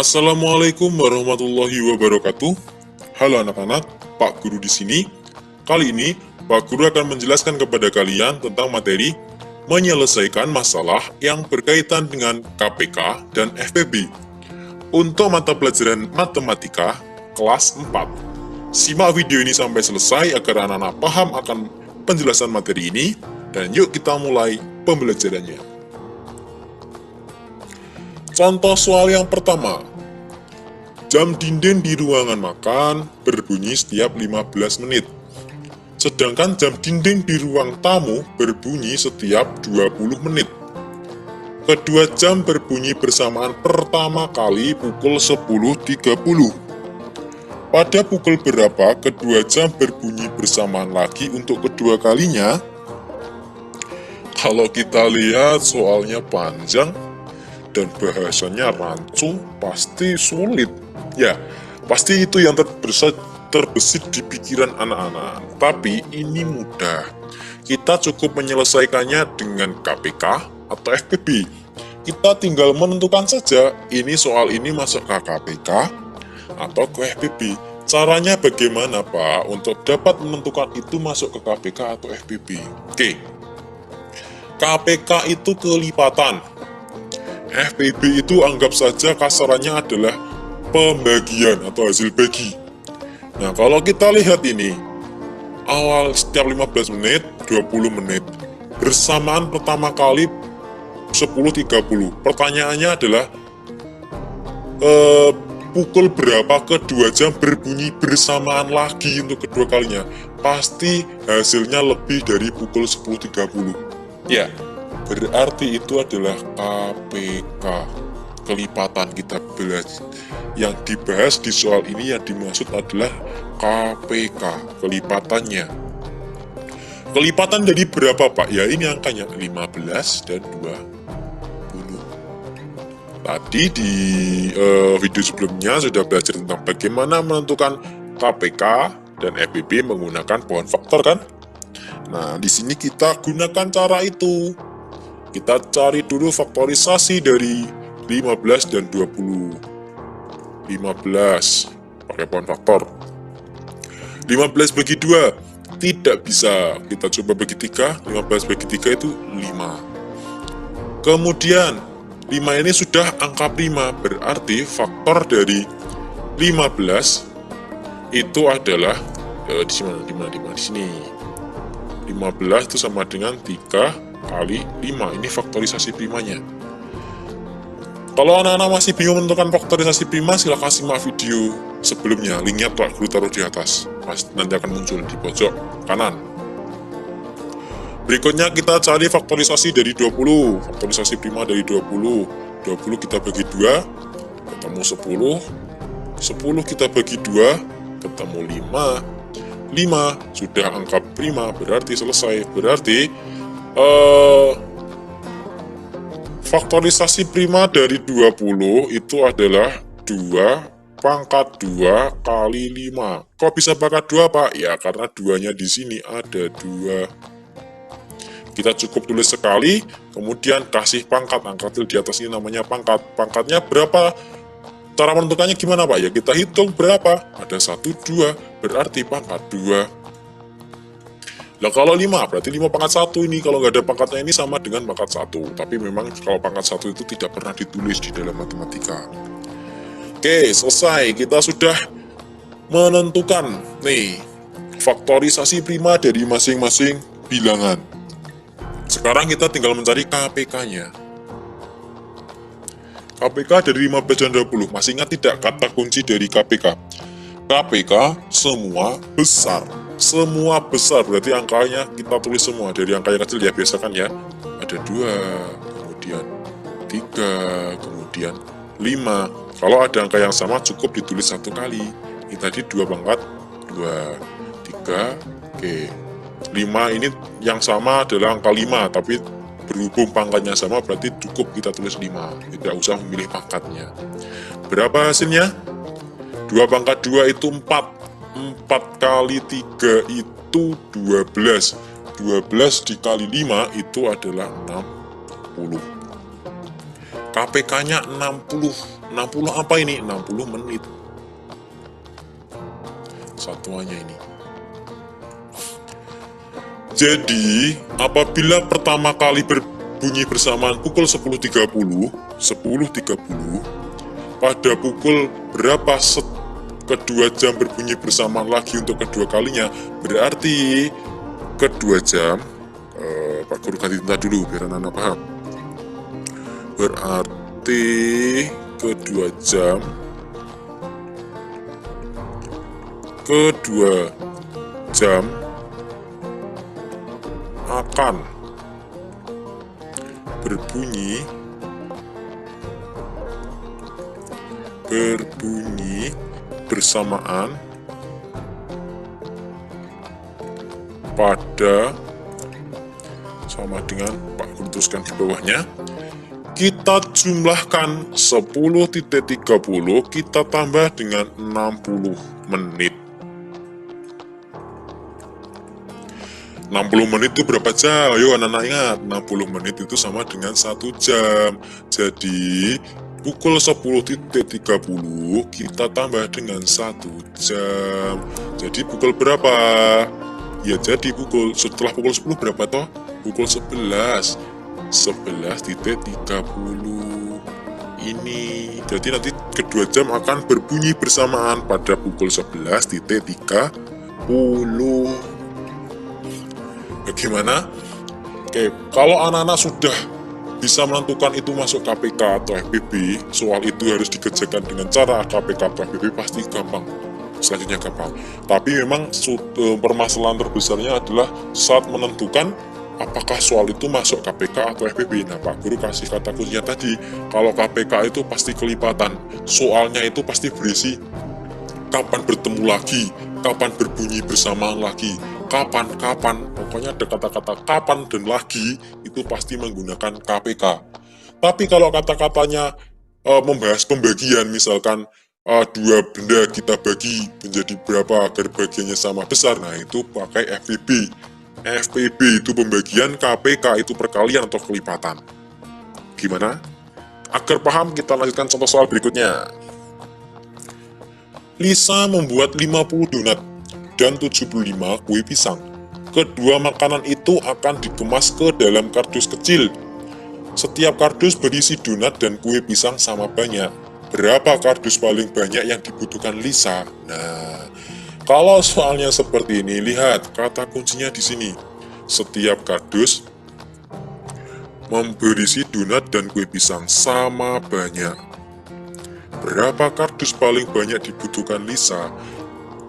Assalamualaikum warahmatullahi wabarakatuh. Halo anak-anak, Pak Guru di sini. Kali ini, Pak Guru akan menjelaskan kepada kalian tentang materi menyelesaikan masalah yang berkaitan dengan KPK dan FPB untuk mata pelajaran matematika kelas 4. Simak video ini sampai selesai agar anak-anak paham akan penjelasan materi ini, dan yuk kita mulai pembelajarannya. Contoh soal yang pertama. Jam dinding di ruangan makan berbunyi setiap 15 menit. Sedangkan jam dinding di ruang tamu berbunyi setiap 20 menit. Kedua jam berbunyi bersamaan pertama kali pukul 10.30. Pada pukul berapa kedua jam berbunyi bersamaan lagi untuk kedua kalinya? Kalau kita lihat soalnya panjang dan bahasanya rancu, pasti sulit. Ya, pasti itu yang terbesit di pikiran anak-anak. Tapi ini mudah. Kita cukup menyelesaikannya dengan KPK atau FPB. Kita tinggal menentukan saja ini soal ini masuk ke KPK atau ke FPB. Caranya bagaimana, Pak, untuk dapat menentukan itu masuk ke KPK atau FPB? Oke. KPK itu kelipatan. FPB itu anggap saja kasarannya adalah pembagian atau hasil bagi. Nah, kalau kita lihat ini, awal setiap 15 menit, 20 menit, bersamaan pertama kali 10.30. Pertanyaannya adalah, pukul berapa kedua jam berbunyi bersamaan lagi untuk kedua kalinya? Pasti hasilnya lebih dari pukul 10.30. Ya, berarti itu adalah KPK, kelipatan kita belajar. Yang dibahas di soal ini yang dimaksud adalah KPK, kelipatannya. Kelipatan dari berapa, Pak? Ya ini angkanya 15 dan 20. Tadi di video sebelumnya sudah belajar tentang bagaimana menentukan KPK dan FPB menggunakan pohon faktor kan? Nah, di sini kita gunakan cara itu. Kita cari dulu faktorisasi dari 15 dan 20. 15 pakai pohon faktor. 15 bagi 2 tidak bisa. Kita coba bagi 3. 15 bagi 3 itu 5. Kemudian 5 ini sudah angka prima, berarti faktor dari 15 itu adalah di sini. 15 itu sama dengan 3 kali 5. Ini faktorisasi primanya. Kalau anak-anak masih bingung menentukan faktorisasi prima, silahkan simak video sebelumnya. Linknya Pak Guru taruh di atas. Nanti akan muncul di pojok kanan. Berikutnya kita cari faktorisasi dari 20. Faktorisasi prima dari 20. 20 kita bagi 2, ketemu 10. 10 kita bagi 2, ketemu 5. 5 sudah angka prima, berarti selesai. Berarti faktorisasi prima dari 20 itu adalah 2 pangkat 2 kali 5. Kok bisa pangkat 2, Pak? Ya, karena 2-nya di sini ada 2. Kita cukup tulis sekali, kemudian kasih pangkat. Angka di atas ini namanya pangkat. Pangkatnya berapa? Cara menentukannya gimana, Pak? Ya, kita hitung berapa. Ada 1, 2, berarti pangkat 2. Nah, kalau 5, berarti 5 pangkat 1 ini. Kalau nggak ada pangkatnya ini sama dengan pangkat 1. Tapi memang kalau pangkat 1 itu tidak pernah ditulis di dalam matematika. Oke, selesai. Kita sudah menentukan nih faktorisasi prima dari masing-masing bilangan. Sekarang kita tinggal mencari KPK-nya. KPK dari 15 dan 20. Masih ingat tidak kata kunci dari KPK? KPK semua besar. Semua besar, berarti angkanya kita tulis semua. Dari angka yang kecil ya biasa kan ya. Ada 2, kemudian 3, kemudian 5. Kalau ada angka yang sama cukup ditulis 1 kali. Ini tadi 2 pangkat 2, 3, oke. 5 ini yang sama adalah angka 5, tapi berhubung pangkatnya sama berarti cukup kita tulis 5. Tidak usah memilih pangkatnya. Berapa hasilnya? 2 pangkat 2 itu 4. 4 kali 3 itu 12. 12 dikali 5 itu adalah 60. KPK-nya 60. 60 apa ini? 60 menit. Satuannya ini. Jadi, apabila pertama kali berbunyi bersamaan pukul 10.30, pada pukul berapa kedua jam berbunyi bersamaan lagi untuk kedua kalinya, berarti kedua jam, Pak Guru ganti tinta dulu biar anak-anak paham. Berarti kedua jam akan berbunyi bersamaan pada, sama dengan Pak Guru tuliskan di bawahnya, kita jumlahkan 10.30 kita tambah dengan 60 menit. 60 menit itu berapa jam? Ayo anak-anak ingat, 60 menit itu sama dengan 1 jam. Jadi pukul 10.30 kita tambah dengan 1 jam. Jadi pukul berapa? Ya jadi setelah pukul 10 berapa toh? Pukul 11. 11.30 ini. Jadi nanti kedua jam akan berbunyi bersamaan pada pukul 11.30. Bagaimana? Oke, kalau anak-anak sudah bisa menentukan itu masuk KPK atau FPB, soal itu harus dikerjakan dengan cara KPK atau FPB pasti gampang. Selanjutnya gampang. Tapi memang permasalahan terbesarnya adalah saat menentukan apakah soal itu masuk KPK atau FPB. Nah, Pak Guru kasih kata kuncinya tadi, kalau KPK itu pasti kelipatan. Soalnya itu pasti berisi kapan bertemu lagi, kapan berbunyi bersamaan lagi, kapan, pokoknya ada kata-kata kapan dan lagi, itu pasti menggunakan KPK. Tapi kalau kata-katanya membahas pembagian, misalkan dua benda kita bagi menjadi berapa agar bagiannya sama besar, nah itu pakai FPB. FPB itu pembagian, KPK itu perkalian atau kelipatan. Gimana? Agar paham, kita lanjutkan contoh soal berikutnya. Lisa membuat 50 donat dan 75 kue pisang. Kedua makanan itu akan dikemas ke dalam kardus kecil. Setiap kardus berisi donat dan kue pisang sama banyak. Berapa kardus paling banyak yang dibutuhkan Lisa? Nah, kalau soalnya seperti ini, lihat kata kuncinya di sini. Setiap kardus berisi donat dan kue pisang sama banyak. Berapa kardus paling banyak dibutuhkan Lisa?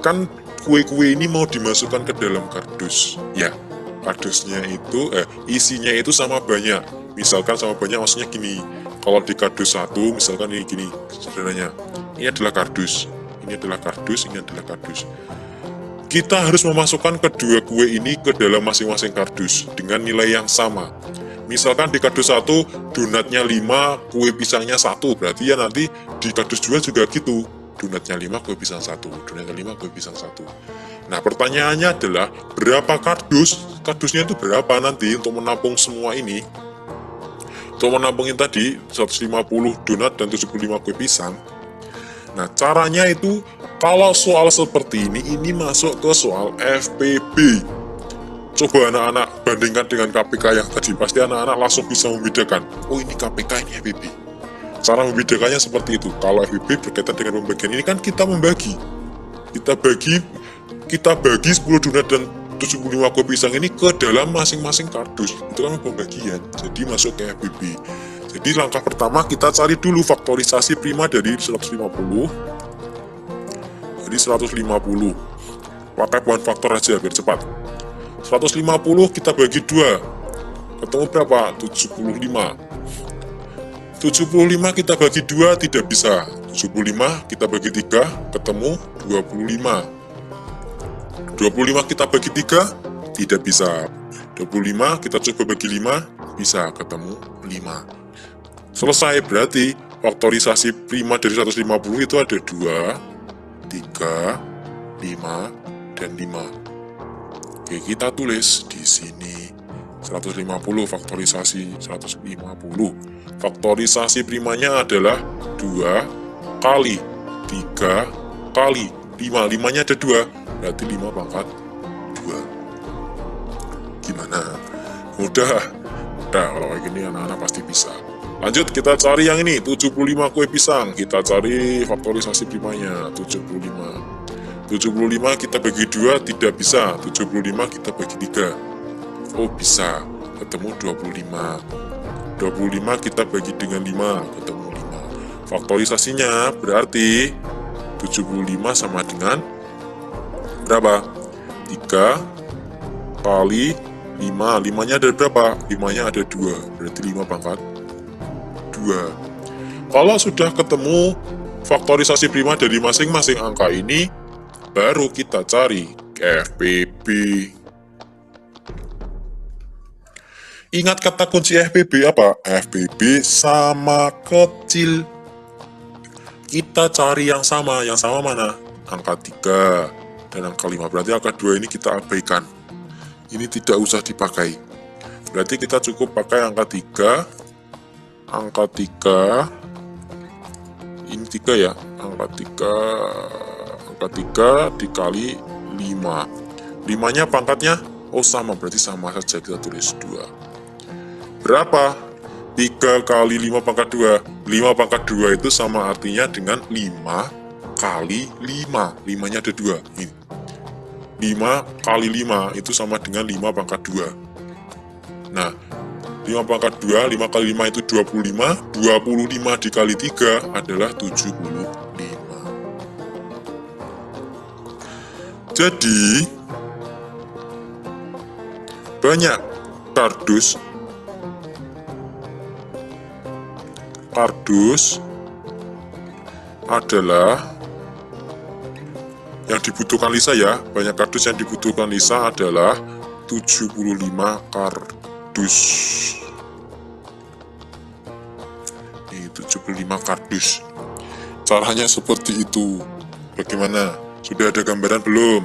Kan kue-kue ini mau dimasukkan ke dalam kardus. Ya, kardusnya itu, isinya itu sama banyak. Misalkan sama banyak maksudnya gini. Kalau di kardus satu, misalkan ini gini, sederhananya. Ini adalah kardus. Ini adalah kardus, ini adalah kardus. Kita harus memasukkan kedua kue ini ke dalam masing-masing kardus dengan nilai yang sama. Misalkan di kardus 1, donatnya 5, kue pisangnya 1. Berarti ya nanti di kardus 2 juga gitu. Donatnya 5, kue pisang 1. Donatnya 5, kue pisang 1. Nah, pertanyaannya adalah, berapa kardus? Kardusnya itu berapa nanti untuk menampung semua ini? Untuk menampungin tadi, 150 donat dan 75 kue pisang. Nah, caranya itu, kalau soal seperti ini masuk ke soal FPB. Coba anak-anak bandingkan dengan KPK yang tadi, pasti anak-anak langsung bisa membedakan, oh ini KPK, ini FPB. Cara membedakannya seperti itu. Kalau FPB berkaitan dengan pembagian, ini kan kita membagi. Kita bagi 10 donat dan 75 kue pisang ini ke dalam masing-masing kardus. Itu kan pembagian, jadi masuk ke FPB. Jadi langkah pertama kita cari dulu faktorisasi prima dari 150. Jadi 150. Pakai poin faktor aja biar cepat. 150 kita bagi 2, ketemu berapa? 75. 75 kita bagi 2 tidak bisa. 75 kita bagi 3, ketemu 25. 25 kita bagi 3, tidak bisa. 25 kita coba bagi 5, bisa, ketemu 5. Selesai, berarti faktorisasi prima dari 150 itu ada 2, 3, 5, dan 5. Oke, kita tulis di sini 150 faktorisasi 150. Faktorisasi primanya adalah 2 kali 3 kali 5. 5-nya ada 2, berarti 5 pangkat 2. Gimana? Mudah? Nah, kalau kayak gini anak-anak pasti bisa. Lanjut, kita cari yang ini, 75 kue pisang. Kita cari faktorisasi primanya, 75. 75 kita bagi 2 tidak bisa, 75 kita bagi 3. Oh bisa, ketemu 25. 25 kita bagi dengan 5, ketemu 5. Faktorisasinya berarti 75 sama dengan berapa? 3 kali 5. 5-nya ada berapa? 5-nya ada 2, berarti 5 pangkat 2. Kalau sudah ketemu faktorisasi prima dari masing-masing angka ini, baru kita cari FPB. Ingat kata kunci FPB apa? FPB sama kecil. Kita cari yang sama mana? Angka 3 dan angka 5, berarti angka 2 ini kita abaikan. Ini tidak usah dipakai. Berarti kita cukup pakai angka 3. Angka 3. Ini 3 ya. Angka 3 dikali 5. 5-nya pangkatnya, oh sama, berarti sama saja, kita tulis 2. Berapa? 3 kali 5 pangkat 2. 5 pangkat 2 itu sama artinya dengan 5 kali 5. 5-nya ada 2. Ini. 5 kali 5 itu sama dengan 5 pangkat 2. Nah, 5 pangkat 2, 5 kali 5 itu 25. 25 dikali 3 adalah 75. Jadi, banyak kardus adalah yang dibutuhkan Lisa ya. Banyak kardus yang dibutuhkan Lisa adalah 75 kardus. Ini 75 kardus. Caranya seperti itu. Bagaimana? Sudah ada gambaran belum?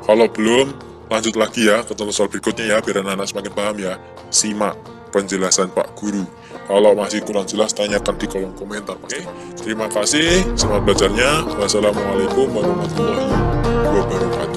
Kalau belum, lanjut lagi ya ke tutorial berikutnya ya, biar anak-anak semakin paham ya. Simak penjelasan Pak Guru. Kalau masih kurang jelas, tanyakan di kolom komentar. Oke? Terima kasih, semangat belajarnya. Wassalamualaikum warahmatullahi wabarakatuh.